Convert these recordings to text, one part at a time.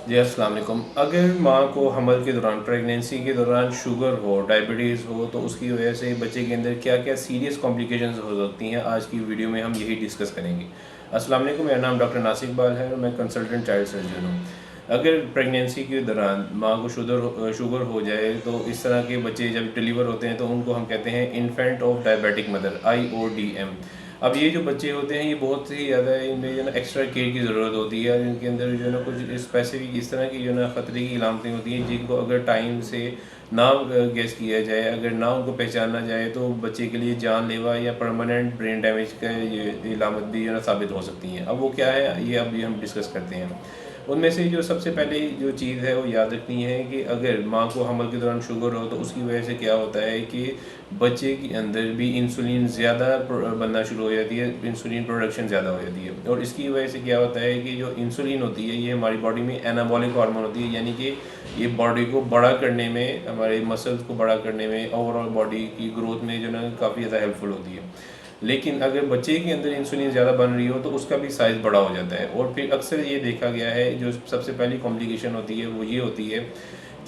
जी अस्सलाम वालेकुम। अगर माँ को हमल के दौरान, प्रेगनेंसी के दौरान शुगर हो, डायबिटीज़ हो, तो उसकी वजह से बच्चे के अंदर क्या क्या सीरियस कॉम्प्लिकेशंस हो सकती हैं, आज की वीडियो में हम यही डिस्कस करेंगे। अस्सलाम वालेकुम, मेरा नाम डॉक्टर नासिर इकबाल है और मैं कंसल्टेंट चाइल्ड सर्जन हूँ। अगर प्रेगनेंसी के दौरान माँ को शुगर हो जाए, तो इस तरह के बच्चे जब डिलीवर होते हैं तो उनको हम कहते हैं infant of diabetic mother, IODM। अब ये जो बच्चे होते हैं, ये बहुत ही ज़्यादा, इनमें जो है ना एक्स्ट्रा केयर की ज़रूरत होती है और इनके अंदर जो है ना कुछ स्पेसिफिक इस तरह की जो है ना ख़तरे की इलामतें होती हैं, जिनको अगर टाइम से ना गेस किया जाए, अगर ना उनको पहचाना जाए, तो बच्चे के लिए जानलेवा या परमानेंट ब्रेन डैमेज का ये इलामत भी जो है ना साबित हो सकती हैं। अब वो क्या है, ये अभी हम डिस्कस करते हैं। उनमें से जो सबसे पहले जो चीज़ है वो याद रखनी है कि अगर माँ को हमल के दौरान शुगर हो, तो उसकी वजह से क्या होता है कि बच्चे के अंदर भी इंसुलिन ज़्यादा बनना शुरू हो जाती है, इंसुलिन प्रोडक्शन ज़्यादा हो जाती है। और इसकी वजह से क्या होता है कि जो इंसुलिन होती है, ये हमारी बॉडी में एनाबॉलिक हार्मोन होती है, यानी कि ये बॉडी को बड़ा करने में, हमारे मसल्स को बड़ा करने में, ओवरऑल बॉडी की ग्रोथ में जो ना काफ़ी ज़्यादा हेल्पफुल होती है। लेकिन अगर बच्चे के अंदर इंसुलिन ज़्यादा बन रही हो, तो उसका भी साइज़ बड़ा हो जाता है। और फिर अक्सर ये देखा गया है, जो सबसे पहली कॉम्प्लिकेशन होती है वो ये होती है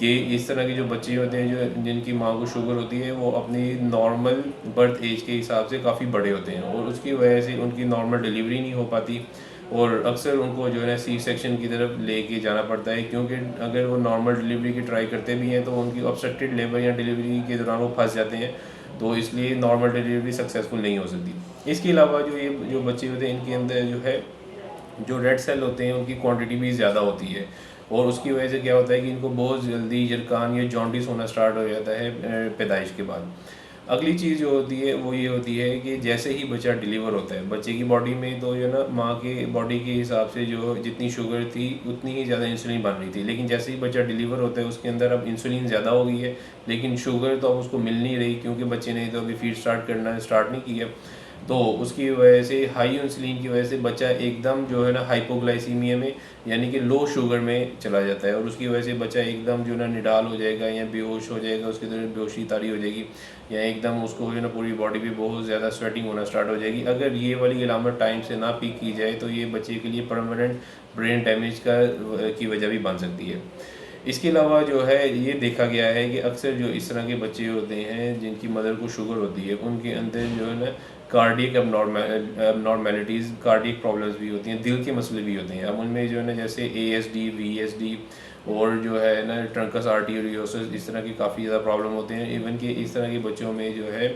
कि इस तरह के जो बच्चे होते हैं, जो जिनकी माँ को शुगर होती है, वो अपनी नॉर्मल बर्थ एज के हिसाब से काफ़ी बड़े होते हैं और उसकी वजह से उनकी नॉर्मल डिलीवरी नहीं हो पाती और अक्सर उनको जो है ना सी सेक्शन की तरफ लेके जाना पड़ता है, क्योंकि अगर वो नॉर्मल डिलीवरी की ट्राई करते भी हैं तो उनकी ऑब्स्ट्रक्टेड लेबर या डिलीवरी के दौरान वो फंस जाते हैं, तो इसलिए नॉर्मल डिलीवरी सक्सेसफुल नहीं हो सकती। इसके अलावा जो बच्चे होते हैं, इनके अंदर जो है, जो रेड सेल होते हैं, उनकी क्वांटिटी भी ज़्यादा होती है और उसकी वजह से क्या होता है कि इनको बहुत जल्दी जरकान या जॉन्डिस होना स्टार्ट हो जाता है पैदाइश के बाद। अगली चीज़ जो होती है वो ये होती है कि जैसे ही बच्चा डिलीवर होता है, बच्चे की बॉडी में तो जो ना माँ के बॉडी के हिसाब से जो जितनी शुगर थी उतनी ही ज़्यादा इंसुलिन बन रही थी, लेकिन जैसे ही बच्चा डिलीवर होता है उसके अंदर अब इंसुलिन ज़्यादा हो गई है, लेकिन शुगर तो अब उसको मिल नहीं रही, क्योंकि बच्चे ने तो अभी फीड स्टार्ट नहीं किया। तो उसकी वजह से हाई इंसुलिन की वजह से बच्चा एकदम जो है ना हाइपोग्लाइसीमिया में, यानी कि लो शुगर में चला जाता है और उसकी वजह से बच्चा एकदम जो है ना निडाल हो जाएगा या बेहोश हो जाएगा, उसकी तरह बेहोशी तारी हो जाएगी या एकदम उसको जो है ना पूरी बॉडी पे बहुत ज़्यादा स्वेटिंग होना स्टार्ट हो जाएगी। अगर ये वाली अलामत टाइम से ना पिक की जाए, तो ये बच्चे के लिए परमानेंट ब्रेन डैमेज की वजह भी बन सकती है। इसके अलावा जो है, ये देखा गया है कि अक्सर जो इस तरह के बच्चे होते हैं जिनकी मदर को शुगर होती है, उनके अंदर जो है ना कार्डियक abnormalities, कार्डियक प्रॉब्लम्स भी होती हैं, दिल के मसले भी होते हैं। अब उनमें जो है ना, जैसे ASD, VSD और जो है ना ट्रंकस आर्टेरियोसिस, इस तरह की काफ़ी ज़्यादा प्रॉब्लम होते हैं। इवन कि इस तरह के बच्चों में जो है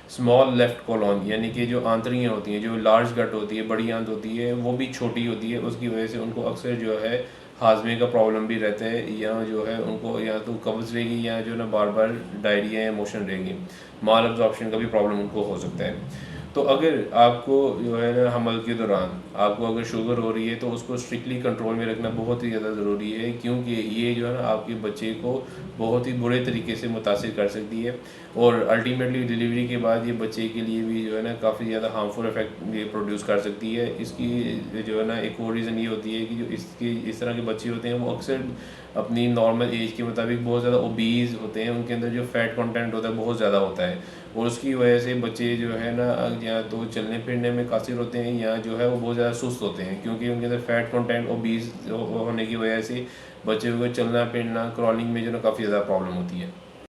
स्मॉल लेफ्ट कॉलोन, यानी कि जो आंतड़ियाँ होती हैं, जो लार्ज गट होती है, बड़ी आंत होती है, वो भी छोटी होती है। उसकी वजह से उनको अक्सर जो है हाजमे का प्रॉब्लम भी रहता है, या जो है उनको या तो कब्ज़ रहेगी या जो ना बार बार डायरिया या मोशन रहेगी, माल अब्जॉर्प्शन का भी प्रॉब्लम उनको हो सकता है। तो अगर आपको जो है ना हमल के दौरान आपको अगर शुगर हो रही है, तो उसको स्ट्रिक्टली कंट्रोल में रखना बहुत ही ज़्यादा ज़रूरी है, क्योंकि ये जो है ना आपके बच्चे को बहुत ही बुरे तरीके से मुतासिर कर सकती है और अल्टीमेटली डिलीवरी के बाद ये बच्चे के लिए भी जो है ना काफ़ी ज़्यादा हार्मफुल इफेक्ट ये प्रोड्यूस कर सकती है। इसकी जो है ना एक और रीज़न ये होती है कि जो इस तरह के बच्चे होते हैं, वो अक्सर अपनी नॉर्मल एज के मुताबिक बहुत ज़्यादा ओबीज़ होते हैं, उनके अंदर जो फैट कंटेंट होता है बहुत ज़्यादा होता है और उसकी वजह से बच्चे जो है ना या तो चलने फिरने में कासिर होते हैं या जो है वो बहुत ज़्यादा सुस्त होते हैं, क्योंकि उनके अंदर फैट कंटेंट ओबीज़ होने की वजह से बच्चे को चलना फिरना क्रॉलिंग में जो ना काफ़ी ज़्यादा प्रॉब्लम होती है।